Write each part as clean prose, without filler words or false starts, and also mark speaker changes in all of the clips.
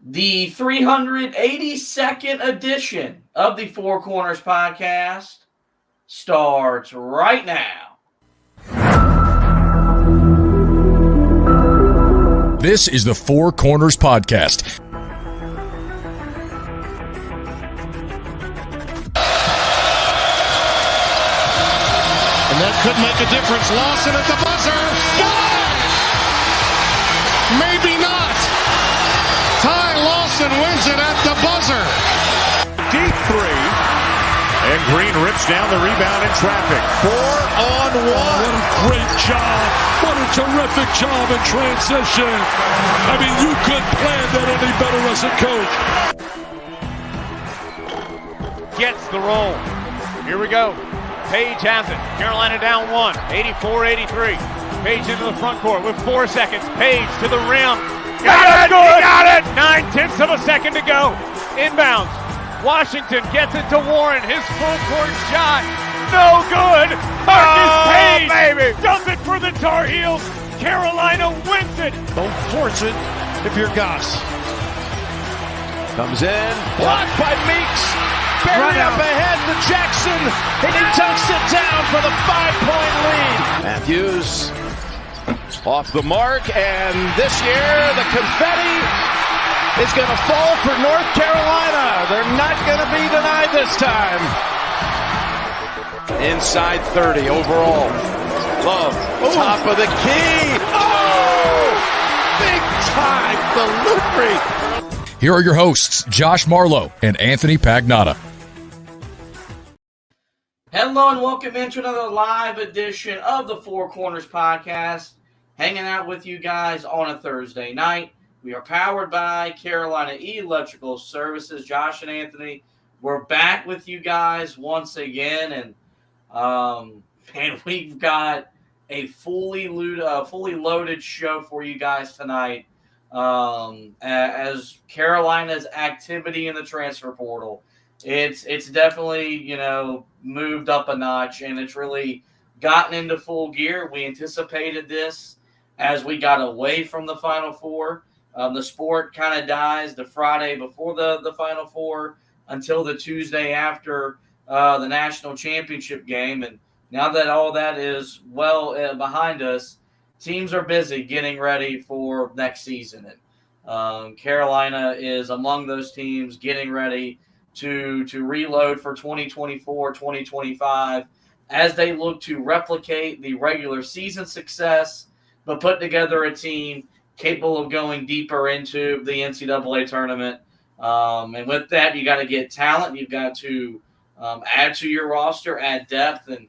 Speaker 1: The 382nd edition of the Four Corners podcast starts right now.
Speaker 2: This is the Four Corners podcast.
Speaker 3: And that could make a difference. Lawson at the buzzer. Got it! Maybe not. Ty Lawson wins it at the buzzer.
Speaker 4: Deep three. And Green rips down the rebound in traffic. 4-on-1.
Speaker 5: What a great job. What a terrific job in transition. I mean, you couldn't plan that any better as a coach.
Speaker 6: Gets the roll. Here we go. Page has it. Carolina down one. 84-83. Page into the front court with 4 seconds. Page to the rim. Got it! Good. Got it! 9/10 of a second to go. Inbounds. Washington gets it to Warren. His full court shot. No good. Marcus Page baby. Does it for the Tar Heels. Carolina wins it.
Speaker 3: Don't force it if you're Goss.
Speaker 4: Comes in. Blocked by Meeks. Buried up ahead to Jackson. And he dunks it down for the 5-point lead. Matthews off the mark. And this year, the confetti is going to fall for North Carolina. They're not going to be denied this time. Inside 30 overall. Love, top of the key. Oh! Big time delivery.
Speaker 2: Here are your hosts, Josh Marlowe and Anthony Pagnotta.
Speaker 1: Hello and welcome into another live edition of the Four Corners podcast. Hanging out with you guys on a Thursday night. We are powered by Carolina Electrical Services. Josh and Anthony, we're back with you guys once again, and we've got a fully loaded show for you guys tonight. As Carolina's activity in the transfer portal, it's definitely moved up a notch, and it's really gotten into full gear. We anticipated this as we got away from the Final Four. The sport kind of dies the Friday before the Final Four until the Tuesday after the national championship game. And now that all that is behind us, teams are busy getting ready for next season. And Carolina is among those teams getting ready to reload for 2024, 2025 as they look to replicate the regular season success, but put together a team capable of going deeper into the NCAA tournament. And with that, you got to get talent. You've got to add to your roster, add depth. And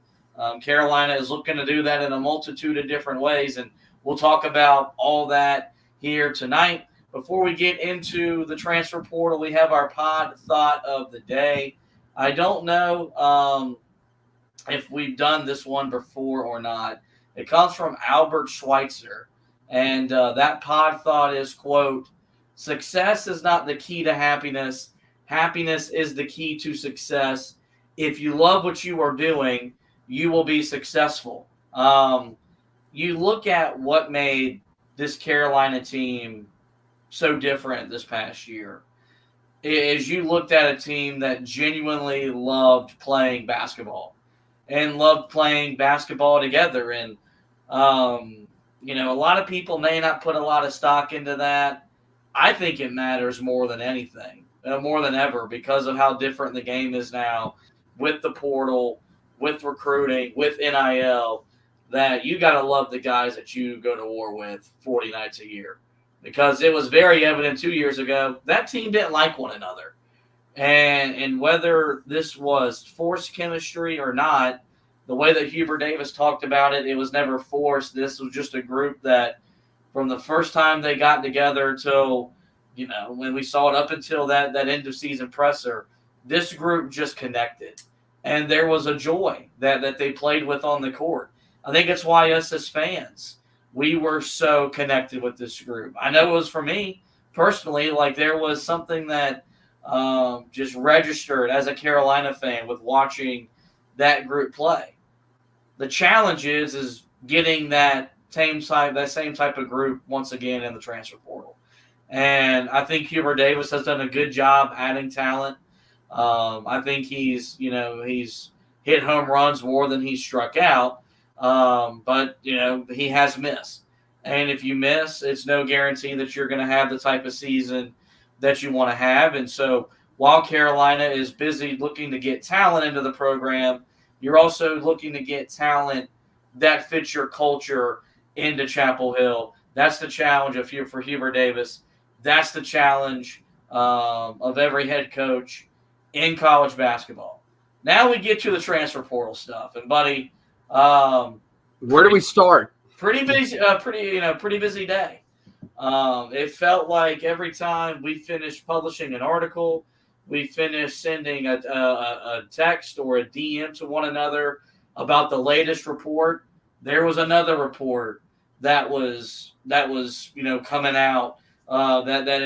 Speaker 1: Carolina is looking to do that in a multitude of different ways. And we'll talk about all that here tonight. Before we get into the transfer portal, we have our pod thought of the day. I don't know if we've done this one before or not. It comes from Albert Schweitzer. And that pod thought is, quote, "Success is not the key to happiness. Happiness is the key to success. If you love what you are doing, you will be successful." You look at what made this Carolina team so different this past year. Is you looked at a team that genuinely loved playing basketball and loved playing basketball together. And, a lot of people may not put a lot of stock into that. I think it matters more than anything, more than ever, because of how different the game is now with the portal, with recruiting, with NIL, that you got to love the guys that you go to war with 40 nights a year. Because it was very evident 2 years ago, that team didn't like one another. And whether this was forced chemistry or not, the way that Hubert Davis talked about it, it was never forced. This was just a group that from the first time they got together till, when we saw it up until that end of season presser, this group just connected. And there was a joy that they played with on the court. I think it's why us as fans, we were so connected with this group. I know it was for me personally, like there was something that just registered as a Carolina fan with watching that group play. The challenge is getting that same type of group once again in the transfer portal. And I think Hubert Davis has done a good job adding talent. I think he's hit home runs more than he's struck out. But he has missed. And if you miss, it's no guarantee that you're going to have the type of season that you want to have. And so while Carolina is busy looking to get talent into the program, you're also looking to get talent that fits your culture into Chapel Hill. That's the challenge for Hubert Davis. That's the challenge of every head coach in college basketball. Now we get to the transfer portal stuff, and buddy,
Speaker 7: where do we start?
Speaker 1: Pretty busy, pretty busy day. It felt like every time we finished publishing an article, we finished sending a text or a DM to one another about the latest report. There was another report that was coming out that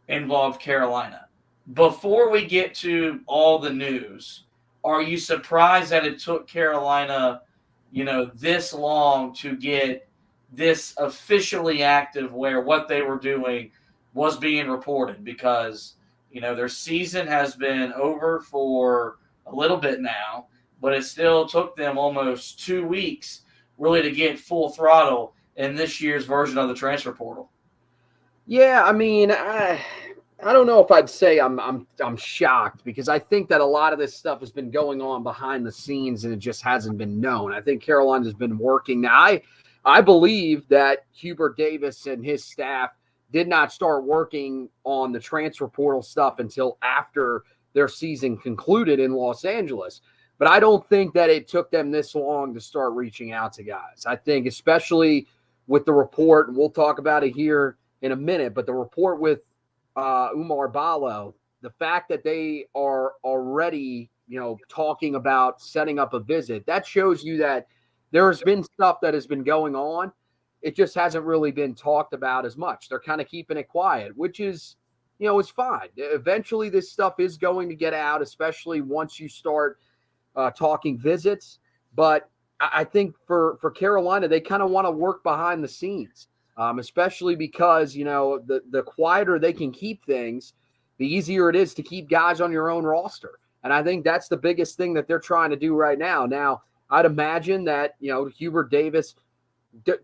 Speaker 1: involved Carolina. Before we get to all the news, are you surprised that it took Carolina, this long to get this officially active where what they were doing was being reported? Because, their season has been over for a little bit now, but it still took them almost 2 weeks really to get full throttle in this year's version of the transfer portal.
Speaker 7: Yeah, I mean, I don't know if I'd say I'm shocked, because I think that a lot of this stuff has been going on behind the scenes and it just hasn't been known. I think Carolina's been working. Now, I believe that Hubert Davis and his staff did not start working on the transfer portal stuff until after their season concluded in Los Angeles. But I don't think that it took them this long to start reaching out to guys. I think especially with the report, and we'll talk about it here in a minute, but the report with Oumar Ballo, the fact that they are already, talking about setting up a visit, that shows you that there's been stuff that has been going on. It just hasn't really been talked about as much. They're kind of keeping it quiet, which is, is fine. Eventually this stuff is going to get out, especially once you start talking visits. But I think for Carolina, they kind of want to work behind the scenes, especially because, the quieter they can keep things, the easier it is to keep guys on your own roster. And I think that's the biggest thing that they're trying to do right now. Now, I'd imagine that, Hubert Davis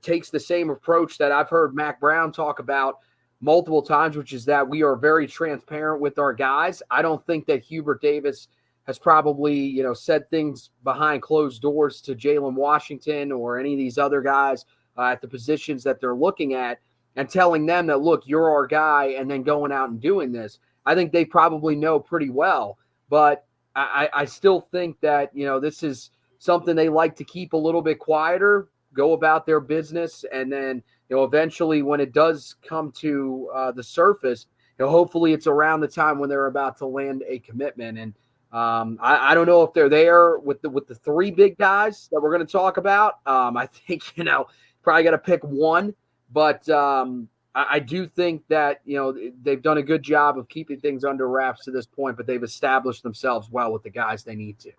Speaker 7: takes the same approach that I've heard Mac Brown talk about multiple times, which is that we are very transparent with our guys. I don't think that Hubert Davis has probably, said things behind closed doors to Jalen Washington or any of these other guys at the positions that they're looking at and telling them that, look, you're our guy, and then going out and doing this. I think they probably know pretty well, but I still think that, this is something they like to keep a little bit quieter, go about their business, and then, eventually when it does come to the surface, hopefully it's around the time when they're about to land a commitment. And I don't know if they're there with the three big guys that we're going to talk about. I think, probably got to pick one, but I do think that, they've done a good job of keeping things under wraps to this point, but they've established themselves well with the guys they need to.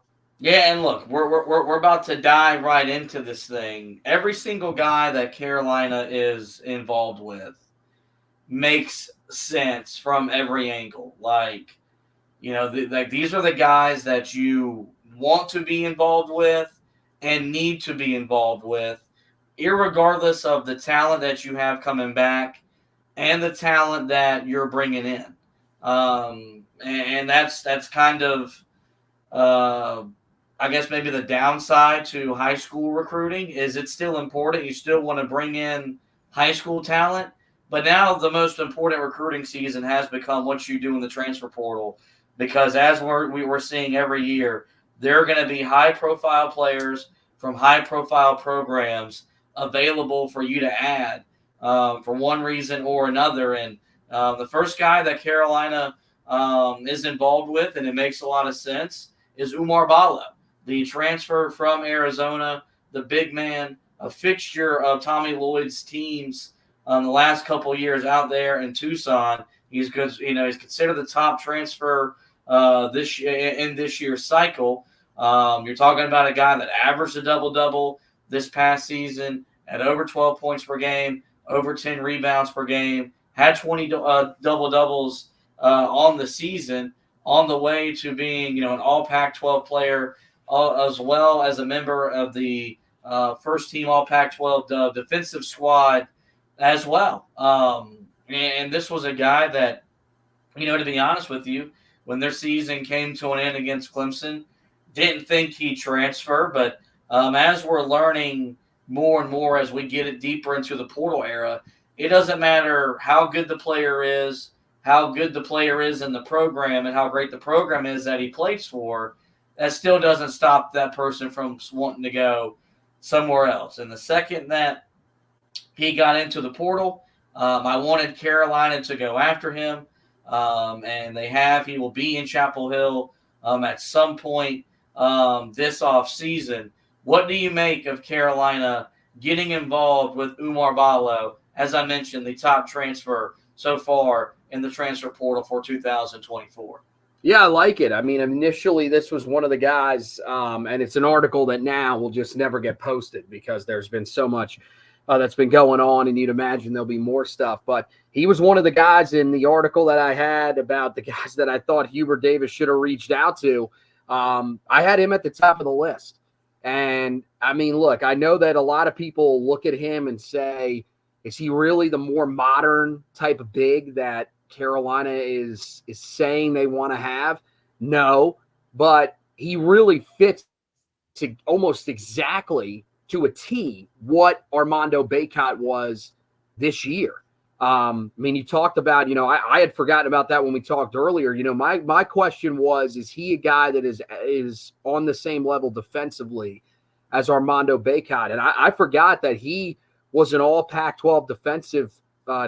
Speaker 1: Yeah, and look, we're about to dive right into this thing. Every single guy that Carolina is involved with makes sense from every angle. Like, these are the guys that you want to be involved with and need to be involved with, irregardless of the talent that you have coming back and the talent that you're bringing in. And that's kind of, I guess maybe the downside to high school recruiting is it's still important. You still want to bring in high school talent, but now the most important recruiting season has become what you do in the transfer portal, because as we're seeing every year, there are going to be high-profile players from high-profile programs available for you to add for one reason or another. And the first guy that Carolina is involved with, and it makes a lot of sense, is Oumar Ballo, the transfer from Arizona, the big man, a fixture of Tommy Lloyd's teams the last couple of years out there in Tucson. He's good. He's considered the top transfer this year's cycle. You're talking about a guy that averaged a double-double this past season at over 12 points per game, over 10 rebounds per game, had 20 double-doubles on the season, on the way to being, an all Pac-12 player, as well as a member of the first team all Pac-12 defensive squad as well. And this was a guy that, to be honest with you, when their season came to an end against Clemson, didn't think he'd transfer. But as we're learning more and more as we get it deeper into the portal era, it doesn't matter how good the player is, how good the player is in the program, and how great the program is that he plays for. That still doesn't stop that person from wanting to go somewhere else. And the second that he got into the portal, I wanted Carolina to go after him, and they have. He will be in Chapel Hill at some point this offseason. What do you make of Carolina getting involved with Oumar Ballo, as I mentioned, the top transfer so far in the transfer portal for 2024?
Speaker 7: Yeah, I like it. I mean, initially this was one of the guys, and it's an article that now will just never get posted because there's been so much that's been going on, and you'd imagine there'll be more stuff. But he was one of the guys in the article that I had about the guys that I thought Hubert Davis should have reached out to. I had him at the top of the list. And, I mean, look, I know that a lot of people look at him and say, is he really the more modern type of big that Carolina is saying they want to have? No, but he really fits to almost exactly to a T what Armando Bacot was this year. I mean, you talked about, I had forgotten about that when we talked earlier. My question was, is he a guy that is on the same level defensively as Armando Bacot? And I forgot that he was an all Pac-12 defensive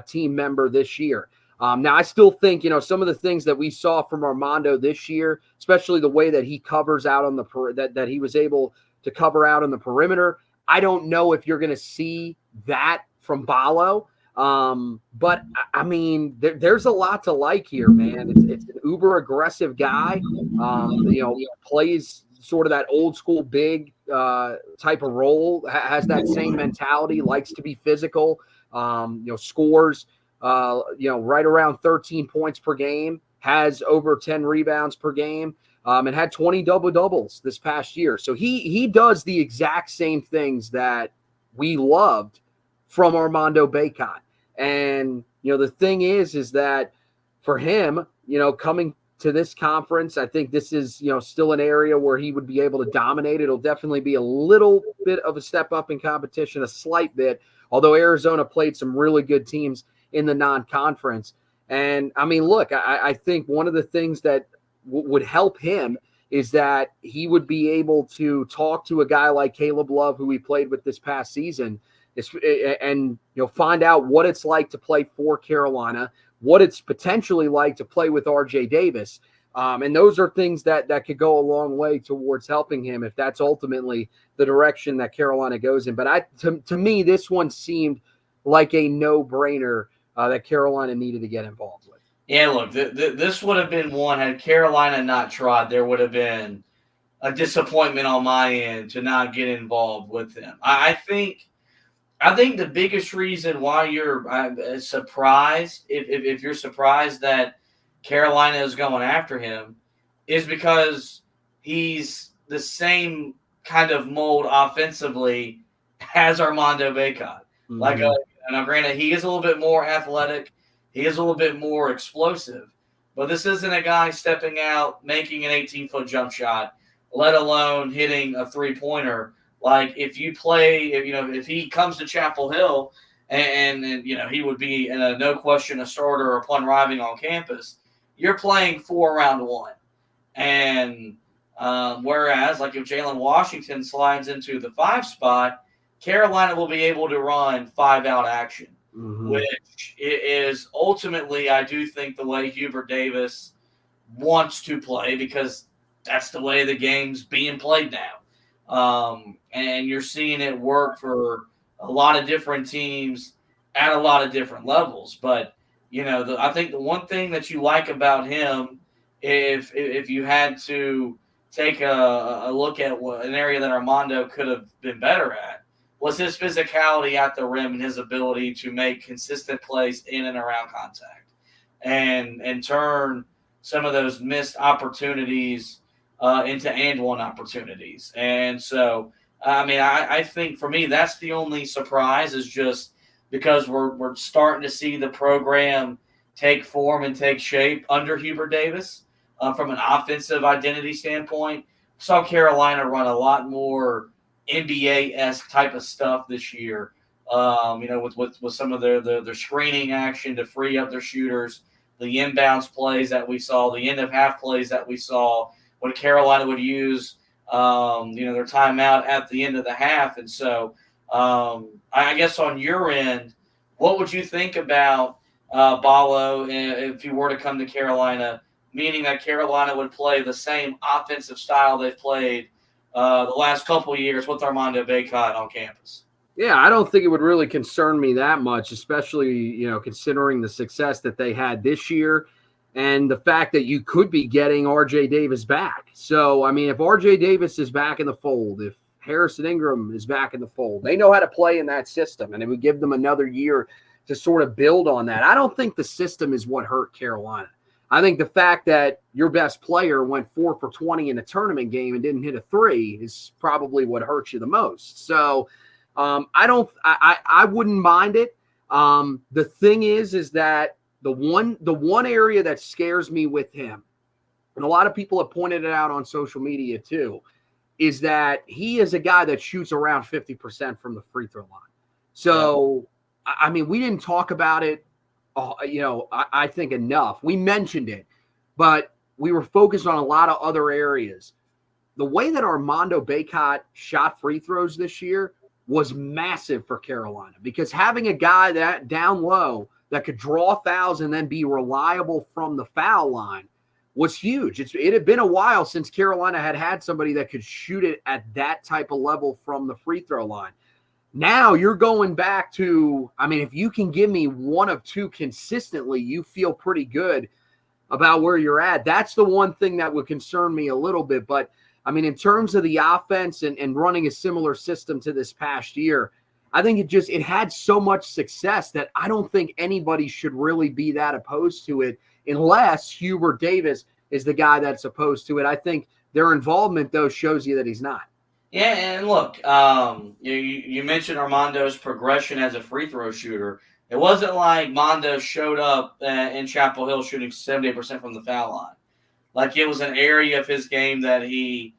Speaker 7: team member this year. Now, I still think, some of the things that we saw from Armando this year, especially the way that he covers out on that he was able to cover out on the perimeter, I don't know if you're going to see that from Ballo. But I mean, there's a lot to like here, man. It's an uber aggressive guy. Plays sort of that old school big type of role, has that same mentality, likes to be physical, scores, right around 13 points per game, has over 10 rebounds per game, and had 20 double-doubles this past year. So he does the exact same things that we loved from Armando Bacot. And, the thing is that for him, coming to this conference, I think this is, still an area where he would be able to dominate. It'll definitely be a little bit of a step up in competition, a slight bit, although Arizona played some really good teams in the non-conference. And, I mean, look, I think one of the things that would help him is that he would be able to talk to a guy like Caleb Love, who he played with this past season, and find out what it's like to play for Carolina, what it's potentially like to play with RJ Davis. And those are things that could go a long way towards helping him if that's ultimately the direction that Carolina goes in. But to me, this one seemed like a no-brainer that Carolina needed to get involved with.
Speaker 1: Yeah, look, this would have been one, had Carolina not tried, there would have been a disappointment on my end to not get involved with him. I think the biggest reason why you're surprised, if you're surprised that Carolina is going after him, is because he's the same kind of mold offensively as Armando Bacot. Mm-hmm. Now, granted, he is a little bit more athletic. He is a little bit more explosive. But this isn't a guy stepping out, making an 18-foot jump shot, let alone hitting a three-pointer. Like, if he comes to Chapel Hill and he would be in a no question a starter upon arriving on campus, you're playing for round one. And whereas, like, if Jalen Washington slides into the 5 spot, Carolina will be able to run 5-out action, mm-hmm. which is ultimately, I do think, the way Hubert Davis wants to play, because that's the way the game's being played now. And you're seeing it work for a lot of different teams at a lot of different levels. But, I think the one thing that you like about him, if you had to take a look at an area that Armando could have been better at, was his physicality at the rim and his ability to make consistent plays in and around contact and turn some of those missed opportunities into and-one opportunities. And so, I think for me, that's the only surprise, is just because we're starting to see the program take form and take shape under Hubert Davis from an offensive identity standpoint. Saw Carolina run a lot more NBA-esque type of stuff this year, with some of their screening action to free up their shooters, the inbounds plays that we saw, the end-of-half plays that we saw, when Carolina would use their timeout at the end of the half. And so I guess on your end, what would you think about Ballo if you were to come to Carolina, meaning that Carolina would play the same offensive style they've played the last couple of years with Armando Bacot on campus?
Speaker 7: Yeah, I don't think it would really concern me that much, especially, considering the success that they had this year and the fact that you could be getting RJ Davis back. So, if RJ Davis is back in the fold, if Harrison Ingram is back in the fold, they know how to play in that system, and it would give them another year to sort of build on that. I don't think the system is what hurt Carolina. I think the fact that your best player went 4 for 20 in a tournament game and didn't hit a three is probably what hurts you the most. So I wouldn't mind it. The thing is that the one area that scares me with him, and a lot of people have pointed it out on social media too, is that he is a guy that shoots around 50% from the free throw line. So, we didn't talk about it, I think enough. We mentioned it, but we were focused on a lot of other areas. The way that Armando Bacot shot free throws this year was massive for Carolina, because having a guy that down low that could draw fouls and then be reliable from the foul line was huge. It had been a while since Carolina had somebody that could shoot it at that type of level from the free throw line. Now you're going back to, if you can give me one of two consistently, you feel pretty good about where you're at. That's the one thing that would concern me a little bit. But, in terms of the offense and running a similar system to this past year, I think it had so much success that I don't think anybody should really be that opposed to it, unless Hubert Davis is the guy that's opposed to it. I think their involvement, though, shows you that he's not.
Speaker 1: Yeah, and look, you mentioned Armando's progression as a free throw shooter. It wasn't like Mondo showed up in Chapel Hill shooting 70% from the foul line. Like, it was an area of his game that he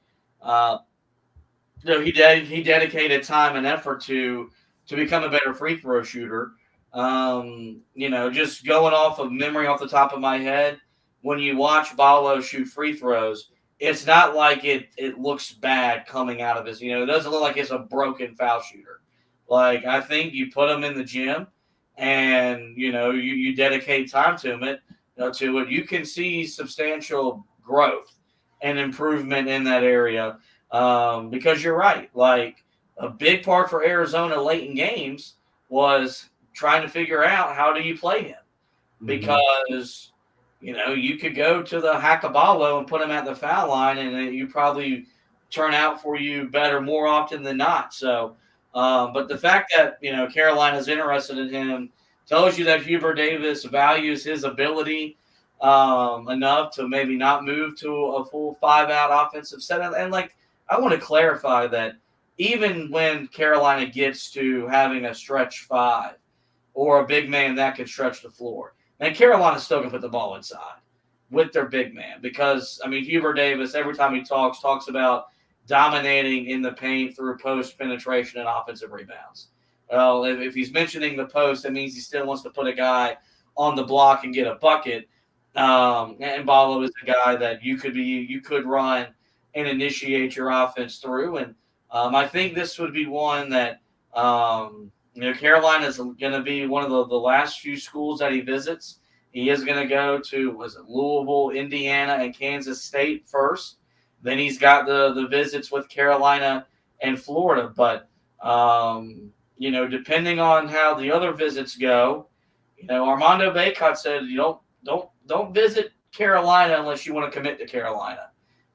Speaker 1: dedicated time and effort to become a better free throw shooter. Just going off of memory off the top of my head, when you watch Ballo shoot free throws, it's not like it looks bad coming out of his, it doesn't look like it's a broken foul shooter. Like, I think you put him in the gym and, you dedicate time to it, you can see substantial growth and improvement in that area. Because you're right. Like, a big part for Arizona late in games was trying to figure out how do you play him, because you could go to the Hackaballo and put him at the foul line, and you probably turn out for you better more often than not. So, but the fact that, Carolina's interested in him tells you that Hubert Davis values his ability enough to maybe not move to a full 5-out offensive set. And I want to clarify that even when Carolina gets to having a stretch 5 or a big man that could stretch the floor, and Carolina's still going to put the ball inside with their big man, because, Hubert Davis, every time he talks about dominating in the paint through post penetration and offensive rebounds. Well, if he's mentioning the post, that means he still wants to put a guy on the block and get a bucket. And Ballo is a guy that you could run and initiate your offense through. And I think this would be one that Carolina is going to be one of the last few schools that he visits. He is going to go to Louisville, Indiana, and Kansas State first. Then he's got the visits with Carolina and Florida. But depending on how the other visits go, Armando Bacot said don't visit Carolina unless you want to commit to Carolina,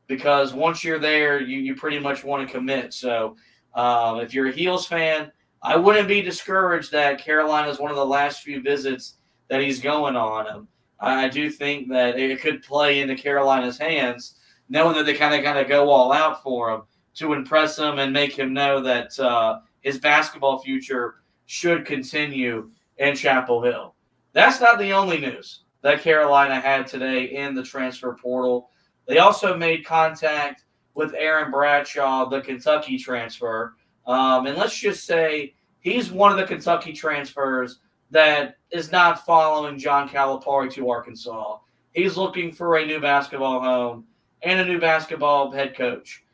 Speaker 1: because once you're there, you pretty much want to commit. So if you're a Heels fan, I wouldn't be discouraged that Carolina is one of the last few visits that he's going on. I do think that it could play into Carolina's hands, knowing that they kind of go all out for him to impress him and make him know that his basketball future should continue in Chapel Hill. That's not the only news that Carolina had today in the transfer portal. They also made contact with Aaron Bradshaw, the Kentucky transfer. And let's just say he's one of the Kentucky transfers that is not following John Calipari to Arkansas. He's looking for a new basketball home and a new basketball head coach.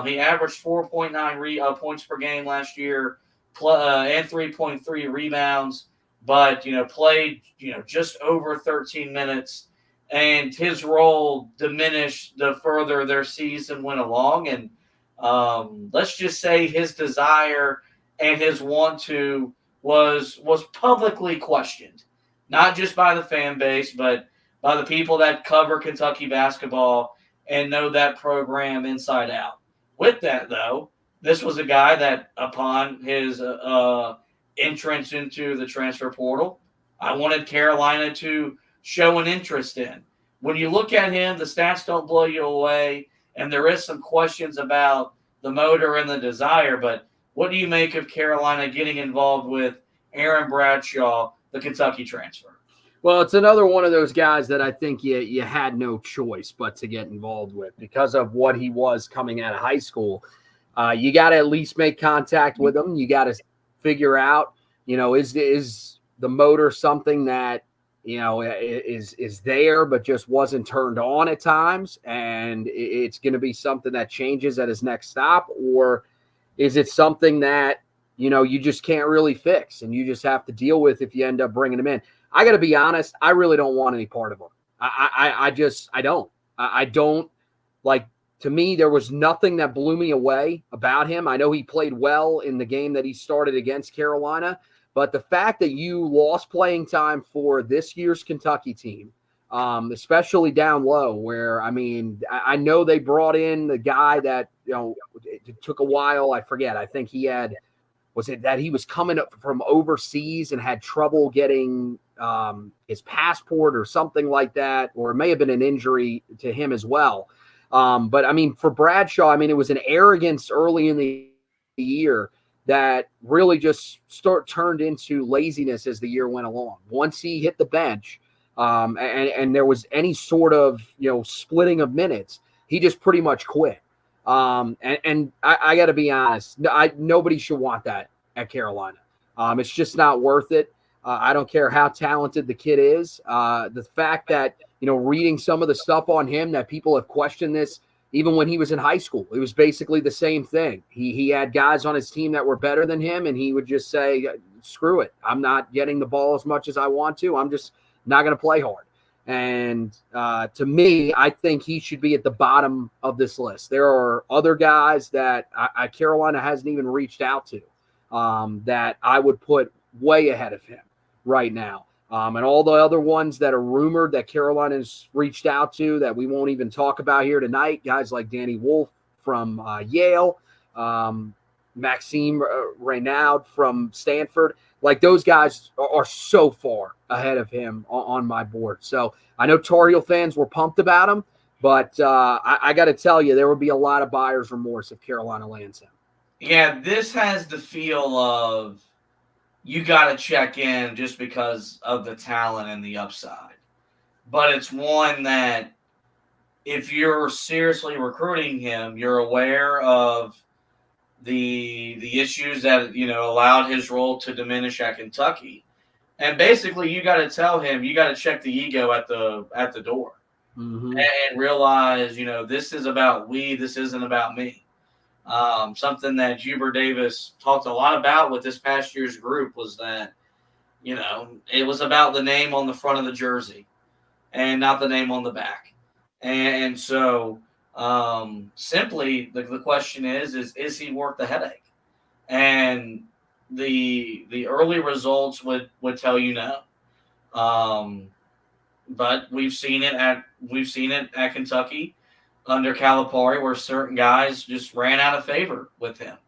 Speaker 1: He averaged 4.9 points per game last year and 3.3 rebounds, but, played, just over 13 minutes. And his role diminished the further their season went along. And let's just say his desire and his want to was publicly questioned, not just by the fan base, but by the people that cover Kentucky basketball and know that program inside out. With that, though, this was a guy that upon his entrance into the transfer portal, I wanted Carolina to show an interest in. When you look at him, the stats don't blow you away, and there is some questions about the motor and the desire, but what do you make of Carolina getting involved with Aaron Bradshaw, the Kentucky transfer?
Speaker 7: Well, it's another one of those guys that I think you had no choice but to get involved with because of what he was coming out of high school. You got to at least make contact with him. You got to figure out, is the motor something that, is there but just wasn't turned on at times, and it's going to be something that changes at his next stop, or is it something that, you just can't really fix and you just have to deal with if you end up bringing him in? I got to be honest, I really don't want any part of him. I don't. Like, to me, there was nothing that blew me away about him. I know he played well in the game that he started against Carolina, but the fact that you lost playing time for this year's Kentucky team, especially down low, where, I know they brought in the guy that, it took a while. I forget. I think he had, was it that he was coming up from overseas and had trouble getting his passport or something like that, or it may have been an injury to him as well. But for Bradshaw, it was an arrogance early in the year that really just turned into laziness as the year went along. Once he hit the bench, and there was any sort of, splitting of minutes, he just pretty much quit. And I got to be honest, nobody should want that at Carolina. It's just not worth it. I don't care how talented the kid is. The fact that, reading some of the stuff on him that people have questioned this, even when he was in high school, it was basically the same thing. He had guys on his team that were better than him, and he would just say, screw it. I'm not getting the ball as much as I want to. I'm just not going to play hard. And to me, I think he should be at the bottom of this list. There are other guys that Carolina hasn't even reached out to that I would put way ahead of him right now. And all the other ones that are rumored that Carolina's reached out to that we won't even talk about here tonight, guys like Danny Wolf from Yale, Maxime Reynaud from Stanford. Like, those guys are so far ahead of him on my board. So I know Tar Heel fans were pumped about him, but I got to tell you, there would be a lot of buyer's remorse if Carolina lands him.
Speaker 1: Yeah, this has the feel of you got to check in just because of the talent and the upside. But it's one that if you're seriously recruiting him, you're aware of the issues that, allowed his role to diminish at Kentucky. And basically you got to tell him, you got to check the ego at the door. Mm-hmm. And realize, this is about we, this isn't about me. Something that Huber Davis talked a lot about with this past year's group was that, it was about the name on the front of the jersey and not the name on the back. And so simply the question is he worth the headache? And the early results would tell you no. But we've seen it at Kentucky under Calipari, where certain guys just ran out of favor with him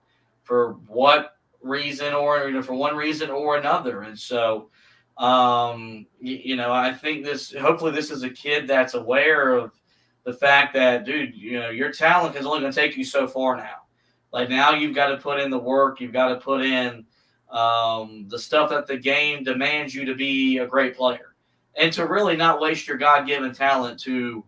Speaker 1: for what reason or for one reason or another. And so, I think hopefully this is a kid that's aware of the fact that, dude, your talent is only going to take you so far now. Like now you've got to put in the work. You've got to put in the stuff that the game demands you to be a great player and to really not waste your God-given talent to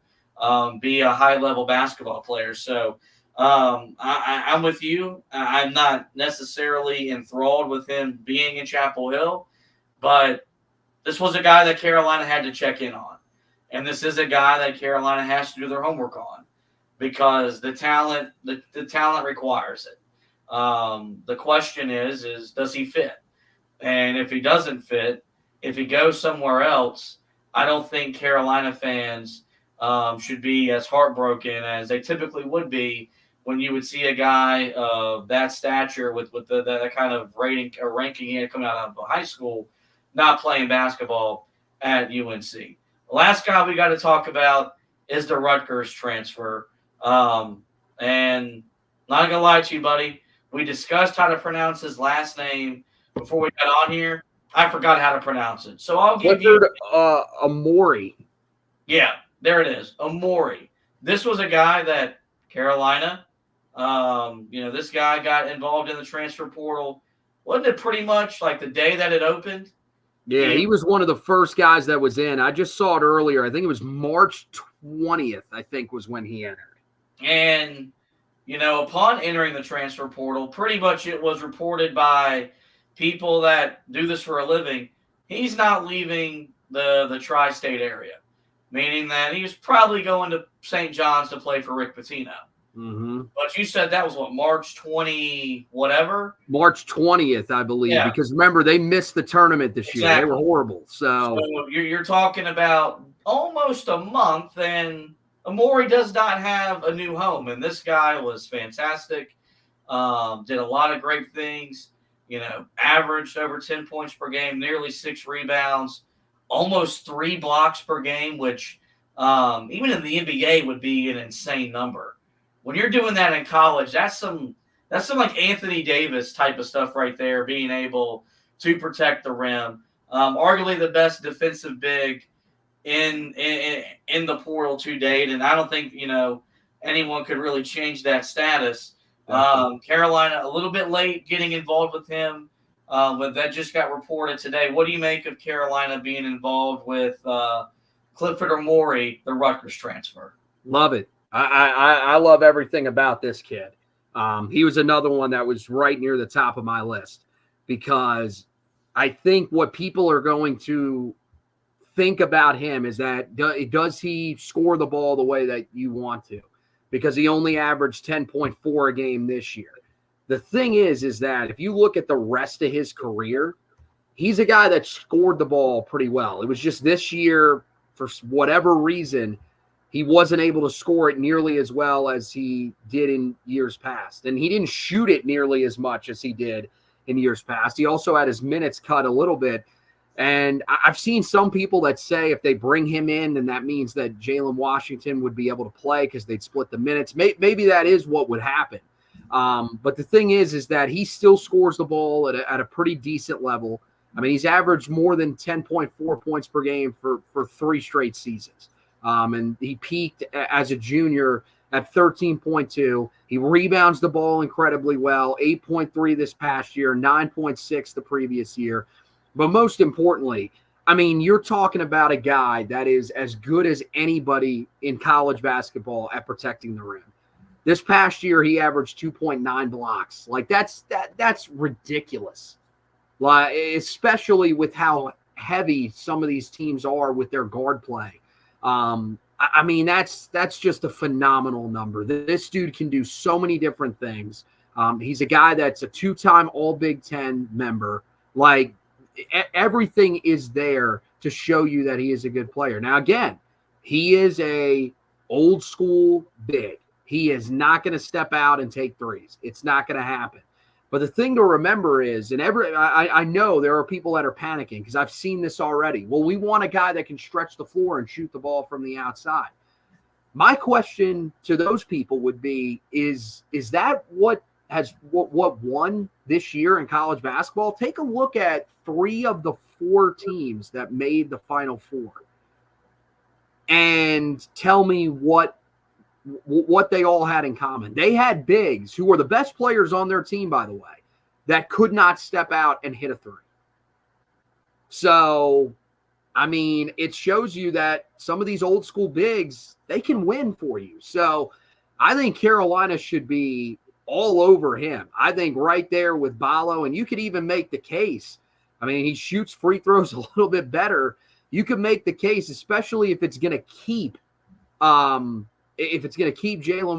Speaker 1: be a high-level basketball player. So I'm with you. I'm not necessarily enthralled with him being in Chapel Hill, but this was a guy that Carolina had to check in on. And this is a guy that Carolina has to do their homework on because the talent requires it. The question is does he fit? And if he doesn't fit, if he goes somewhere else, I don't think Carolina fans should be as heartbroken as they typically would be when you would see a guy of that stature with the kind of rating or ranking coming out of high school not playing basketball at UNC. The last guy we got to talk about is the Rutgers transfer. And not going to lie to you, buddy, we discussed how to pronounce his last name before we got on here. I forgot how to pronounce it. So I'll give you
Speaker 7: Amori.
Speaker 1: Yeah, there it is. Amori. This was a guy that Carolina, this guy got involved in the transfer portal. Wasn't it pretty much like the day that it opened?
Speaker 7: Yeah, he was one of the first guys that was in. I just saw it earlier. I think it was March 20th, I think, was when he entered.
Speaker 1: And, upon entering the transfer portal, pretty much it was reported by people that do this for a living, he's not leaving the tri-state area, meaning that he was probably going to St. John's to play for Rick Pitino.
Speaker 7: Mm-hmm.
Speaker 1: But you said that was March 20 whatever?
Speaker 7: March 20th, I believe, because remember, they missed the tournament this year. They were horrible. So
Speaker 1: you're talking about almost a month, and Amori does not have a new home. And this guy was fantastic, did a lot of great things, averaged over 10 points per game, nearly 6 rebounds, almost 3 blocks per game, which even in the NBA would be an insane number. When you're doing that in college, that's some like Anthony Davis type of stuff right there, being able to protect the rim. Arguably the best defensive big in the portal to date, and I don't think anyone could really change that status. Carolina a little bit late getting involved with him, but that just got reported today. What do you make of Carolina being involved with Clifford Amori, the Rutgers transfer?
Speaker 7: Love it. I love everything about this kid. He was another one that was right near the top of my list because I think what people are going to think about him is that does he score the ball the way that you want to? Because he only averaged 10.4 a game this year. The thing is that if you look at the rest of his career, he's a guy that scored the ball pretty well. It was just this year, for whatever reason, he wasn't able to score it nearly as well as he did in years past. And he didn't shoot it nearly as much as he did in years past. He also had his minutes cut a little bit. And I've seen some people that say if they bring him in, then that means that Jalen Washington would be able to play because they'd split the minutes. Maybe that is what would happen. But the thing is that he still scores the ball at a pretty decent level. I mean, he's averaged more than 10.4 points per game for 3 straight seasons. And he peaked as a junior at 13.2. He rebounds the ball incredibly well, 8.3 this past year, 9.6 the previous year. But most importantly, I mean, you're talking about a guy that is as good as anybody in college basketball at protecting the rim. This past year, he averaged 2.9 blocks. Like that's ridiculous. Like, especially with how heavy some of these teams are with their guard play. I mean, that's just a phenomenal number. This dude can do so many different things. He's a guy that's a 2-time All Big Ten member. Like, everything is there to show you that he is a good player. Now, again, he is a old school big. He is not going to step out and take threes. It's not going to happen. But the thing to remember is, and I know there are people that are panicking because I've seen this already. Well, we want a guy that can stretch the floor and shoot the ball from the outside. My question to those people would be, is that what has won this year in college basketball. Take a look at 3 of the 4 teams that made the Final Four, and tell me what they all had in common. They had bigs who were the best players on their team, by the way, that could not step out and hit a 3. So, I mean, it shows you that some of these old school bigs, they can win for you. So I think Carolina should be all over him. I think right there with Ballo, and you could even make the case. I mean, he shoots free throws a little bit better. You could make the case, especially if it's going to keep Jalen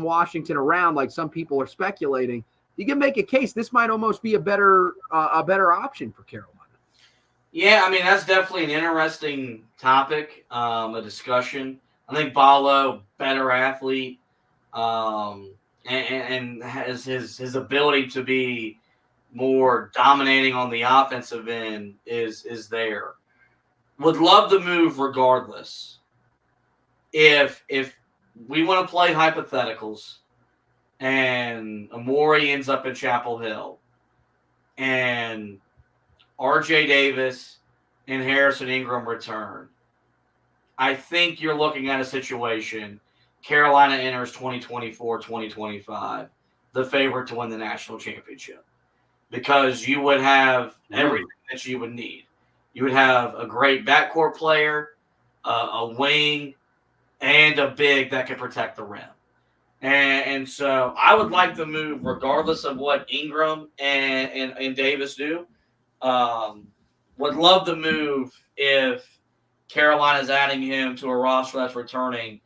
Speaker 7: Washington around, like some people are speculating. You can make a case this might almost be a better option for Carolina.
Speaker 1: Yeah, I mean, that's definitely an interesting topic, a discussion. I think Ballo, better athlete, and has his ability to be more dominating on the offensive end is there. Would love the move regardless. If we want to play hypotheticals and Amori ends up in Chapel Hill and RJ Davis and Harrison Ingram return, I think you're looking at a situation. Carolina enters 2024-2025 the favorite to win the national championship, because you would have everything that you would need. You would have a great backcourt player, a wing, and a big that can protect the rim. And so I would like the move regardless of what Ingram and Davis do. Would love the move if Carolina's adding him to a roster that's returning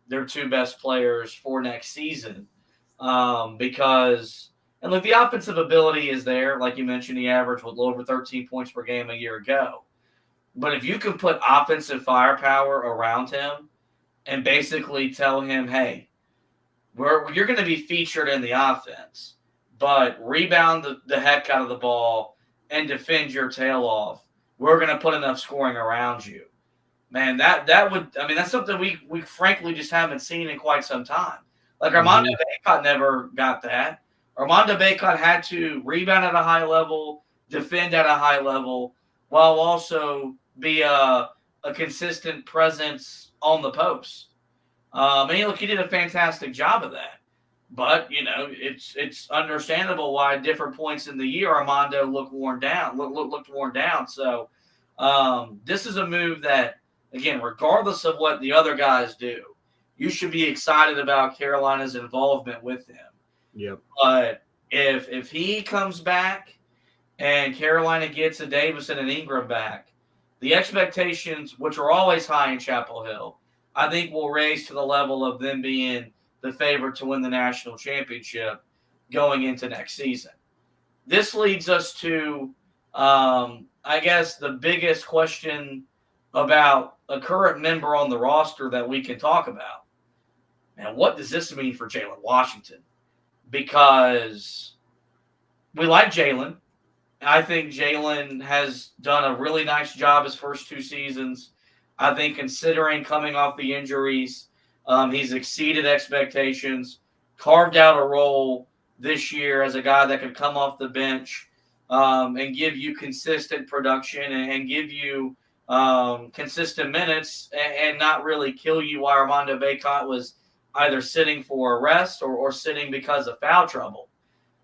Speaker 1: their 2 best players for next season. Because, and look, the offensive ability is there. Like you mentioned, he averaged over 13 points per game a year ago. But if you can put offensive firepower around him and basically tell him, hey, you're going to be featured in the offense, but rebound the heck out of the ball and defend your tail off. We're going to put enough scoring around you. Man, that would, I mean, that's something we frankly just haven't seen in quite some time. Like Armando Bacot never got that. Armando Bacot had to rebound at a high level, defend at a high level, while also be a consistent presence on the post. And he did a fantastic job of that. But, you know, it's understandable why at different points in the year Armando looked worn down. So this is a move that, again, regardless of what the other guys do, you should be excited about Carolina's involvement with him.
Speaker 7: Yep.
Speaker 1: But if he comes back and Carolina gets a Davis and an Ingram back, the expectations, which are always high in Chapel Hill, I think will raise to the level of them being the favorite to win the national championship going into next season. This leads us to, I guess, the biggest question about a current member on the roster that we can talk about. And what does this mean for Jalen Washington? Because we like Jalen. I think Jalen has done a really nice job his first 2 seasons. I think considering coming off the injuries, he's exceeded expectations, carved out a role this year as a guy that could come off the bench and give you consistent production and give you consistent minutes and not really kill you while Armando Bacot was either sitting for a rest or sitting because of foul trouble.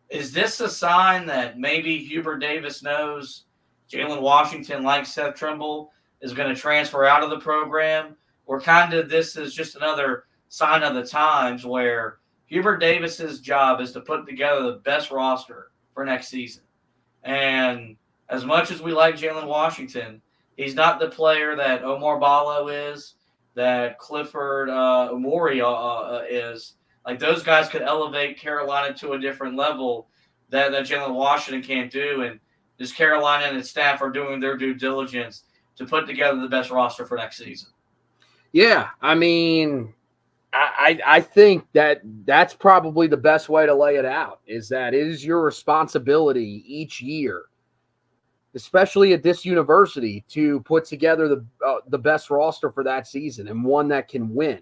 Speaker 1: Is this a sign that maybe Hubert Davis knows Jalen Washington, like Seth Trimble, is going to transfer out of the program? Or kind of this is just another sign of the times where Hubert Davis's job is to put together the best roster for next season? And as much as we like Jalen Washington, he's not the player that Omar Ballo is, that Clifford Amori is. Like, those guys could elevate Carolina to a different level that Jalen Washington can't do. And this Carolina and its staff are doing their due diligence to put together the best roster for next season.
Speaker 7: Yeah, I mean, I think that's probably the best way to lay it out, is that it is your responsibility each year, especially at this university, to put together the best roster for that season and one that can win.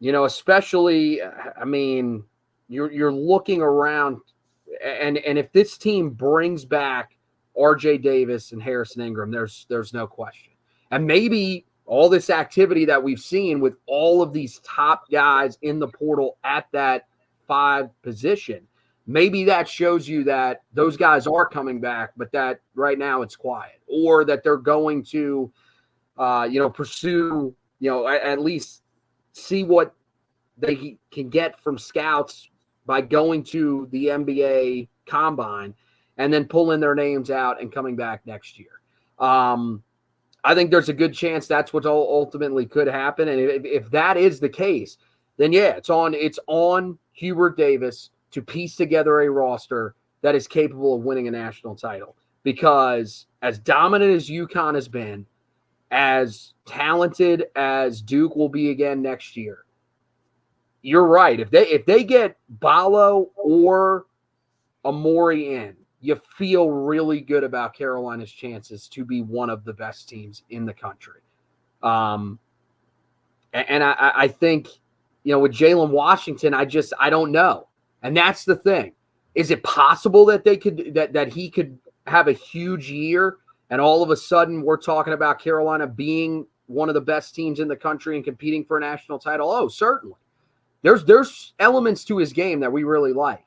Speaker 7: You know, especially, I mean, you're looking around, and if this team brings back R.J. Davis and Harrison Ingram, there's no question. And maybe all this activity that we've seen with all of these top guys in the portal at that 5 position, maybe that shows you that those guys are coming back, but that right now it's quiet, or that they're going to, pursue, at least see what they can get from scouts by going to the NBA combine and then pulling their names out and coming back next year. I think there's a good chance that's what ultimately could happen. And if that is the case, then yeah, it's on Hubert Davis to piece together a roster that is capable of winning a national title. Because as dominant as UConn has been, as talented as Duke will be again next year, you're right. If they get Ballo or Amori in, you feel really good about Carolina's chances to be one of the best teams in the country. And I think, with Jalen Washington, I don't know. And that's the thing. Is it possible that that he could have a huge year and all of a sudden we're talking about Carolina being one of the best teams in the country and competing for a national title? Oh, certainly. There's elements to his game that we really like.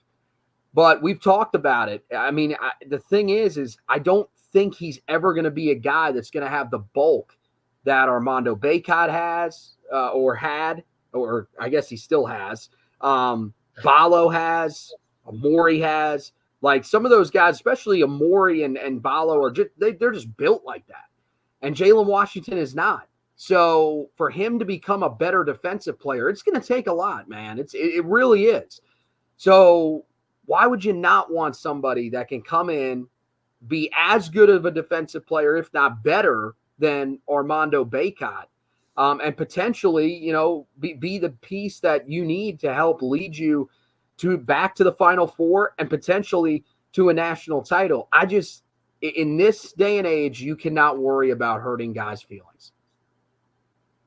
Speaker 7: But we've talked about it. I mean, the thing is I don't think he's ever going to be a guy that's going to have the bulk that Armando Bacot has or had, or I guess he still has. Ballo has, Amori has. Like some of those guys, especially Amori and Ballo, are they're just built like that. And Jalen Washington is not. So for him to become a better defensive player, it's going to take a lot, man. It really is. So why would you not want somebody that can come in, be as good of a defensive player, if not better, than Armando Bacot, and potentially, be the piece that you need to help lead you back to the Final Four and potentially to a national title? In this day and age, you cannot worry about hurting guys' feelings.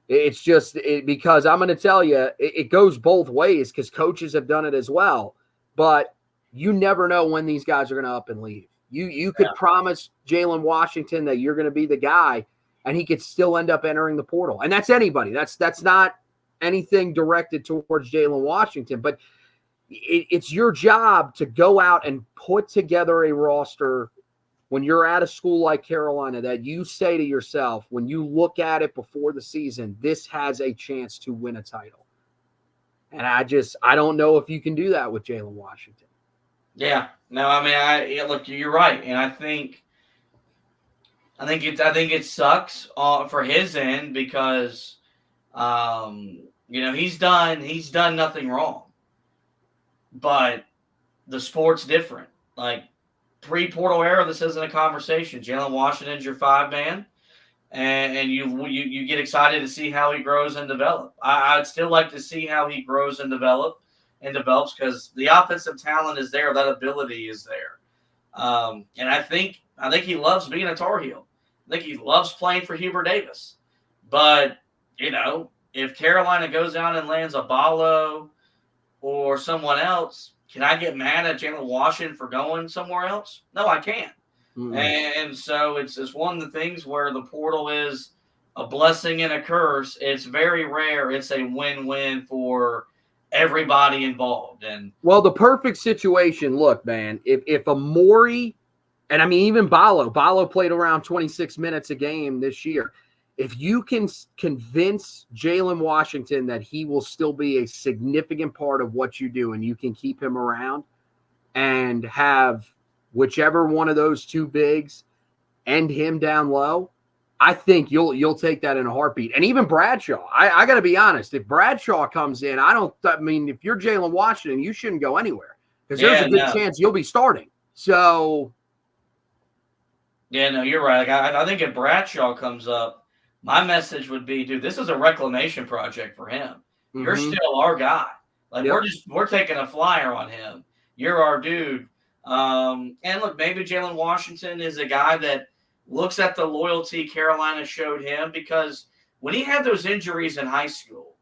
Speaker 7: It's just because I'm going to tell you, it goes both ways because coaches have done it as well. But you never know when these guys are going to up and leave. You could promise Jalen Washington that you're going to be the guy, and he could still end up entering the portal. And that's anybody. That's not anything directed towards Jalen Washington. But it's your job to go out and put together a roster when you're at a school like Carolina that you say to yourself, when you look at it before the season, this has a chance to win a title. And I don't know if you can do that with Jalen Washington.
Speaker 1: Yeah, no, I mean, look, you're right, and I think it sucks for his end because, he's done nothing wrong, but the sport's different. Like pre-portal era, this isn't a conversation. Jalen Washington's your 5-man, and you get excited to see how he grows and develops. I'd still like to see how he grows and develops because the offensive talent is there, that ability is there, and I think he loves being a Tar Heel. I think he loves playing for Hubert Davis. But if Carolina goes out and lands a Ballo or someone else, can I get mad at Jalen Washington for going somewhere else? No, I can't. Mm-hmm. And so it's one of the things where the portal is a blessing and a curse. It's very rare. It's a win-win for everybody involved. And
Speaker 7: well, the perfect situation, look, man, if Amori, and I mean even Ballo played around 26 minutes a game this year. If you can convince Jalen Washington that he will still be a significant part of what you do and you can keep him around and have whichever one of those two bigs end him down low, I think you'll take that in a heartbeat. And even Bradshaw, I got to be honest, if Bradshaw comes in, if you're Jalen Washington, you shouldn't go anywhere because there's a good chance you'll be starting. So.
Speaker 1: Yeah, no, you're right. I think if Bradshaw comes up, my message would be, dude, this is a reclamation project for him. Mm-hmm. You're still our guy. Like we're taking a flyer on him. You're our dude. And look, maybe Jalen Washington is a guy that looks at the loyalty Carolina showed him because when he had those injuries in high school,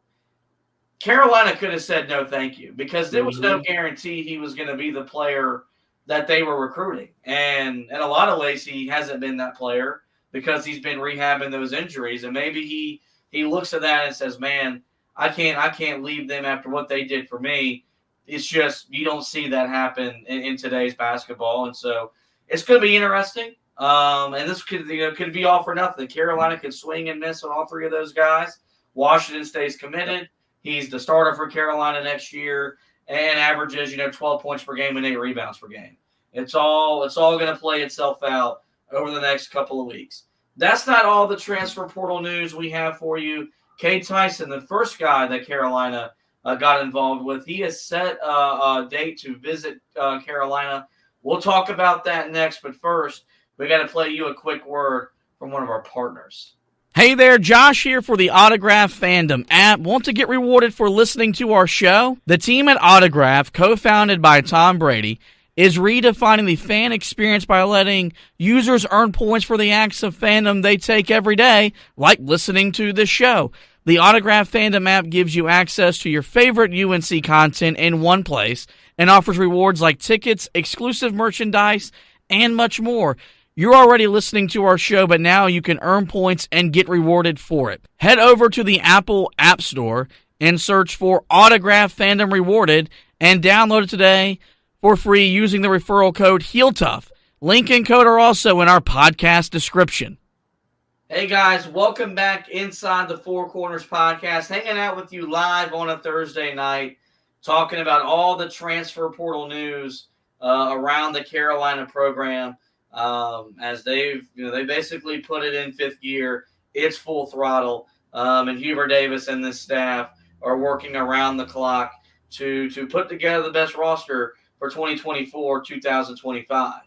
Speaker 1: Carolina could have said no thank you because there was no guarantee he was going to be the player that they were recruiting. And in a lot of ways, he hasn't been that player because he's been rehabbing those injuries. And maybe he looks at that and says, man, I can't leave them after what they did for me. It's just you don't see that happen in today's basketball. And so it's going to be interesting. And this could be all for nothing. Carolina could swing and miss on all three of those guys. Washington stays committed. He's the starter for Carolina next year and averages, 12 points per game and 8 rebounds per game. It's all going to play itself out over the next couple of weeks. That's not all the transfer portal news we have for you. Cade Tyson, the first guy that Carolina got involved with, he has set a date to visit Carolina. We'll talk about that next, but first, we got to play you a quick word from one of our partners.
Speaker 8: Hey there, Josh here for the Autograph Fandom app. Want to get rewarded for listening to our show? The team at Autograph, co-founded by Tom Brady, is redefining the fan experience by letting users earn points for the acts of fandom they take every day, like listening to this show. The Autograph Fandom app gives you access to your favorite UNC content in one place and offers rewards like tickets, exclusive merchandise, and much more. You're already listening to our show, but now you can earn points and get rewarded for it. Head over to the Apple App Store and search for Autograph Fandom Rewarded and download it today for free using the referral code HEELTOUGH. Link and code are also in our podcast description.
Speaker 1: Hey guys, welcome back inside the Four Corners podcast. Hanging out with you live on a Thursday night, talking about all the transfer portal news around the Carolina program. As they basically put it in fifth gear. It's full throttle. And Hubert Davis and this staff are working around the clock to put together the best roster for 2024-2025.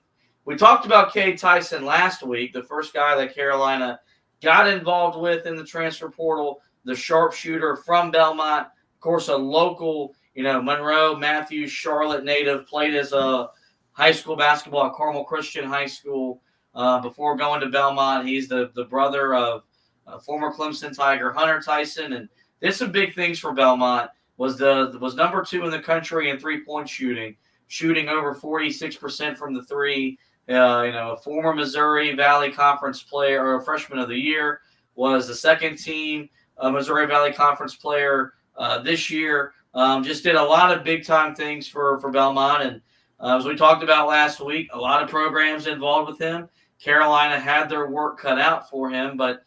Speaker 1: We talked about Cade Tyson last week, the first guy that Carolina got involved with in the transfer portal, the sharpshooter from Belmont, of course, a local, Monroe, Matthews, Charlotte native, played as a high school basketball at Carmel Christian High School before going to Belmont. He's the brother of former Clemson Tiger Hunter Tyson, and did some big things for Belmont. Was number 2 in the country in 3-point shooting over 46% from the three. A former Missouri Valley Conference player or freshman of the year, was the second team Missouri Valley Conference player this year. Just did a lot of big time things for Belmont, and as we talked about last week, a lot of programs involved with him. Carolina had their work cut out for him, but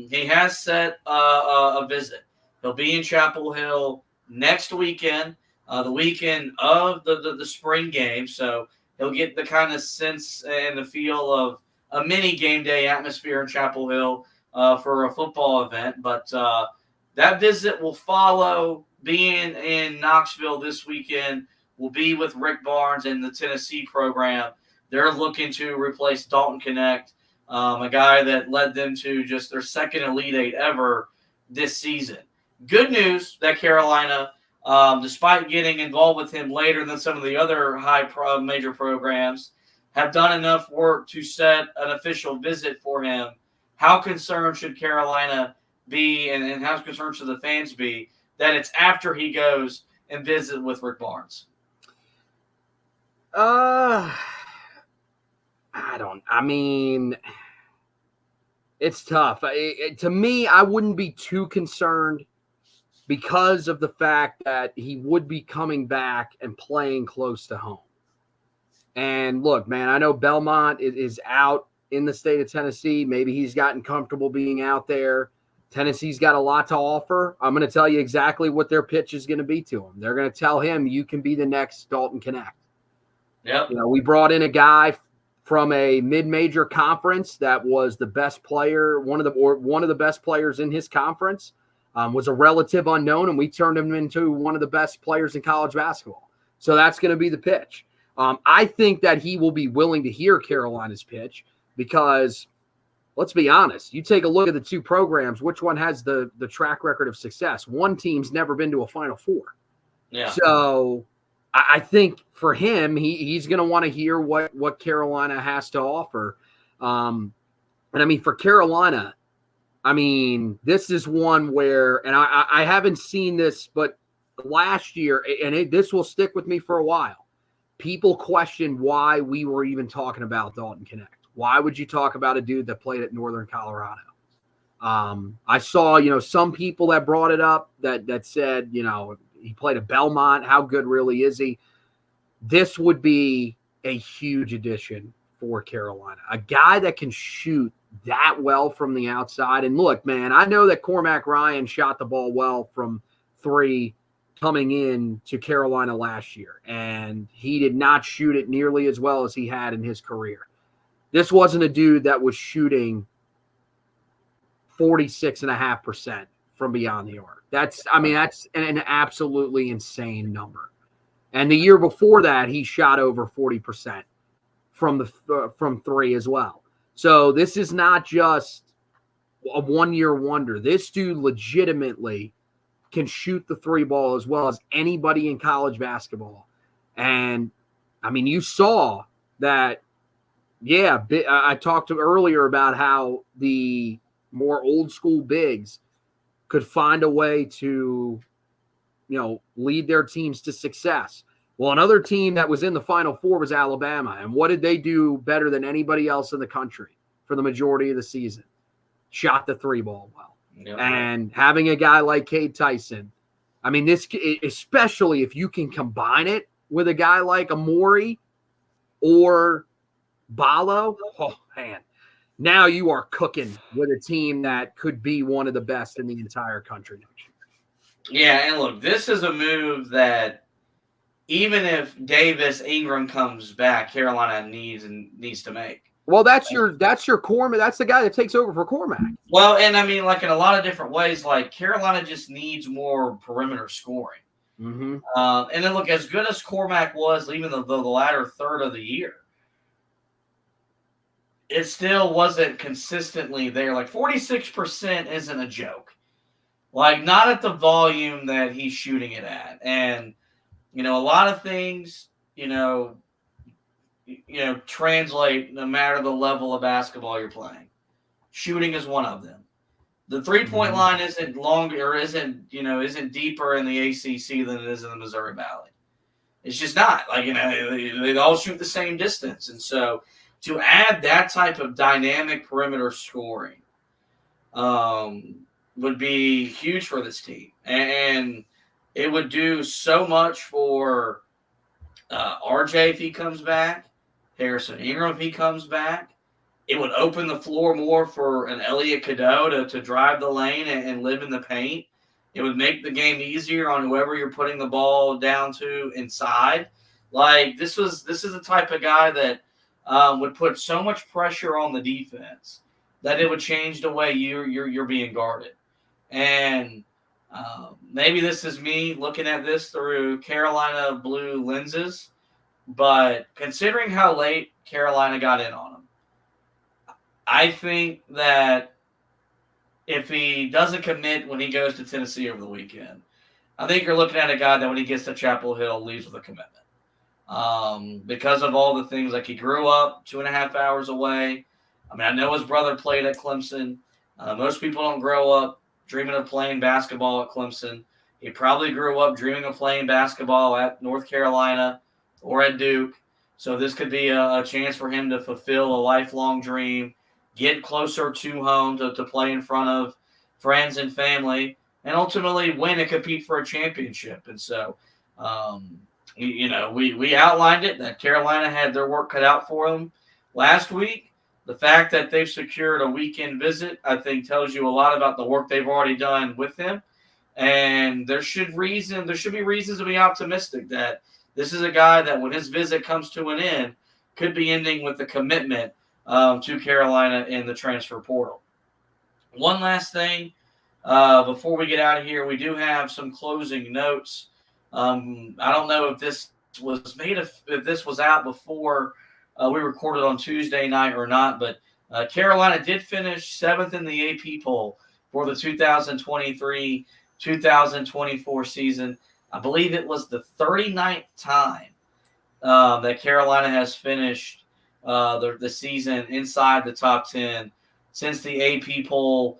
Speaker 1: he has set a visit. He'll be in Chapel Hill next weekend, the weekend of the spring game. So he'll get the kind of sense and the feel of a mini game day atmosphere in Chapel Hill for a football event. But that visit will follow being in Knoxville this weekend. Will be with Rick Barnes and the Tennessee program. They're looking to replace Dalton Connect, a guy that led them to just their second Elite Eight ever this season. Good news that Carolina, despite getting involved with him later than some of the other major programs, have done enough work to set an official visit for him. How concerned should Carolina be, and how concerned should the fans be, that it's after he goes and visit with Rick Barnes?
Speaker 7: It's tough. To me, I wouldn't be too concerned because of the fact that he would be coming back and playing close to home. And look, man, I know Belmont is out in the state of Tennessee. Maybe he's gotten comfortable being out there. Tennessee's got a lot to offer. I'm going to tell you exactly what their pitch is going to be to him. They're going to tell him, you can be the next Dalton Connect.
Speaker 1: Yep.
Speaker 7: We brought in a guy from a mid-major conference that was the best player, one of the best players in his conference, was a relative unknown, and we turned him into one of the best players in college basketball. So that's going to be the pitch. I think that he will be willing to hear Carolina's pitch because, let's be honest, you take a look at the two programs, which one has the track record of success? One team's never been to a Final Four.
Speaker 1: Yeah.
Speaker 7: So I think for him, he's going to want to hear what Carolina has to offer. And I mean, for Carolina, I mean, this is one where, and I haven't seen this, but last year, and this will stick with me for a while, people questioned why we were even talking about Dalton Connect. Why would you talk about a dude that played at Northern Colorado? I saw, some people that brought it up that said, he played at Belmont. How good really is he? This would be a huge addition for Carolina. A guy that can shoot that well from the outside. And look, man, I know that Cormac Ryan shot the ball well from 3 coming in to Carolina last year, and he did not shoot it nearly as well as he had in his career. This wasn't a dude that was shooting 46.5% from beyond the arc. That's an absolutely insane number. And the year before that, he shot over 40% from 3 as well. So this is not just a one-year wonder. This dude legitimately can shoot the 3 ball as well as anybody in college basketball. And, I mean, you saw that, I talked earlier about how the more old-school bigs could find a way to, lead their teams to success. Well, another team that was in the Final Four was Alabama. And what did they do better than anybody else in the country for the majority of the season? Shot the 3 ball well. Yep. And having a guy like Cade Tyson, I mean, this, especially if you can combine it with a guy like Amori or Ballo, oh, man. Now you are cooking with a team that could be one of the best in the entire country next year.
Speaker 1: Yeah, and look, this is a move that even if Davis Ingram comes back, Carolina needs to make.
Speaker 7: Well, that's your Cormac. That's the guy that takes over for Cormac.
Speaker 1: Well, and I mean, like in a lot of different ways, like Carolina just needs more perimeter scoring.
Speaker 7: Mm-hmm.
Speaker 1: And then look, as good as Cormac was, even the latter third of the year, it still wasn't consistently there. Like 46% isn't a joke. Like not at the volume that he's shooting it at. And, a lot of things, translate no matter the level of basketball you're playing. Shooting is one of them. The 3-point line isn't longer, or isn't deeper in the ACC than it is in the Missouri Valley. It's just not. Like, they all shoot the same distance. And so to add that type of dynamic perimeter scoring would be huge for this team. And it would do so much for RJ if he comes back, Harrison Ingram if he comes back. It would open the floor more for an Elliot Cadeau to drive the lane and live in the paint. It would make the game easier on whoever you're putting the ball down to inside. Like this is the type of guy that would put so much pressure on the defense that it would change the way you're being guarded. And maybe this is me looking at this through Carolina blue lenses, but considering how late Carolina got in on him, I think that if he doesn't commit when he goes to Tennessee over the weekend, I think you're looking at a guy that when he gets to Chapel Hill leaves with a commitment. Because of all the things, like he grew up 2.5 hours away. I mean, I know his brother played at Clemson. Most people don't grow up dreaming of playing basketball at Clemson. He probably grew up dreaming of playing basketball at North Carolina or at Duke. So this could be a chance for him to fulfill a lifelong dream, get closer to home to play in front of friends and family, and ultimately win and compete for a championship. And so, we outlined it that Carolina had their work cut out for them last week. The fact that they've secured a weekend visit, I think, tells you a lot about the work they've already done with him. And there should be reasons to be optimistic that this is a guy that when his visit comes to an end, could be ending with a commitment to Carolina in the transfer portal. One last thing before we get out of here, we do have some closing notes. I don't know if this was out before we recorded on Tuesday night or not, but Carolina did finish 7th in the AP poll for the 2023-2024 season. I believe it was the 39th time that Carolina has finished the season inside the top 10 since the AP poll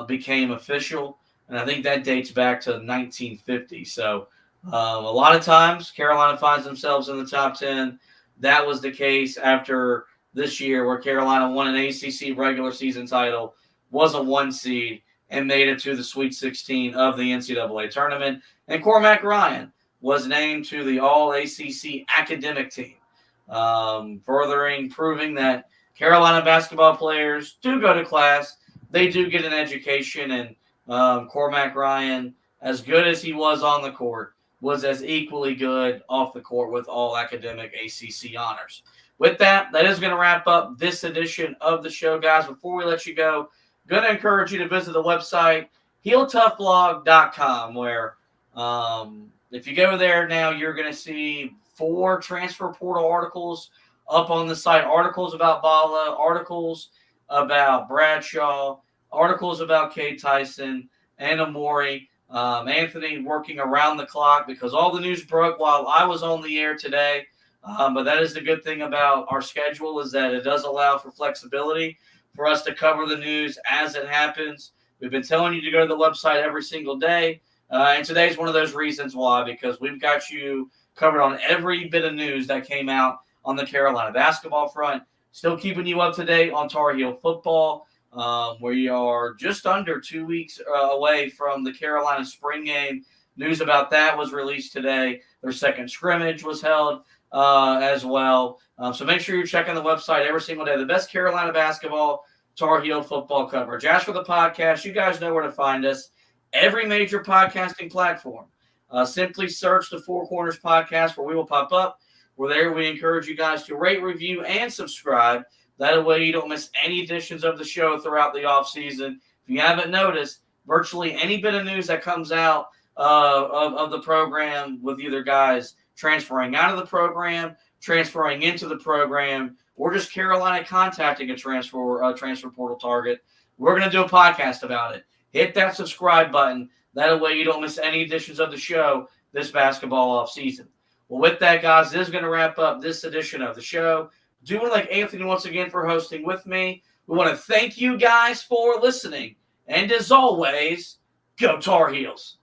Speaker 1: became official, and I think that dates back to 1950. So a lot of times Carolina finds themselves in the top 10. That was the case after this year where Carolina won an ACC regular season title, was a 1 seed, and made it to the Sweet 16 of the NCAA tournament. And Cormac Ryan was named to the All-ACC academic team, proving that Carolina basketball players do go to class. They do get an education, and Cormac Ryan, as good as he was on the court, was as equally good off the court with all academic ACC honors. With that, that is going to wrap up this edition of the show, guys. Before we let you go, going to encourage you to visit the website, HeelToughBlog.com, where if you go there now, you're going to see 4 transfer portal articles up on the site. Articles about Bala, articles about Bradshaw, articles about Cade Tyson and Amori. Anthony working around the clock because all the news broke while I was on the air today. But that is the good thing about our schedule, is that it does allow for flexibility for us to cover the news as it happens. We've been telling you to go to the website every single day. And today's one of those reasons why, because we've got you covered on every bit of news that came out on the Carolina basketball front. Still keeping you up to date on Tar Heel football. We are just under 2 weeks away from the Carolina spring game. News about that was released today. Their second scrimmage was held as well. So make sure you're checking the website every single day. The best Carolina basketball, Tar Heel football coverage. As for the podcast, you guys know where to find us. Every major podcasting platform. Simply search the Four Corners Podcast where we will pop up. We're there. We encourage you guys to rate, review, and subscribe. That way you don't miss any editions of the show throughout the offseason. If you haven't noticed, virtually any bit of news that comes out of the program, with either guys transferring out of the program, transferring into the program, or just Carolina contacting a transfer portal target, we're going to do a podcast about it. Hit that subscribe button. That way you don't miss any editions of the show this basketball offseason. Well, with that, guys, this is going to wrap up this edition of the show. Do want to thank Anthony once again for hosting with me. We want to thank you guys for listening. And as always, go Tar Heels.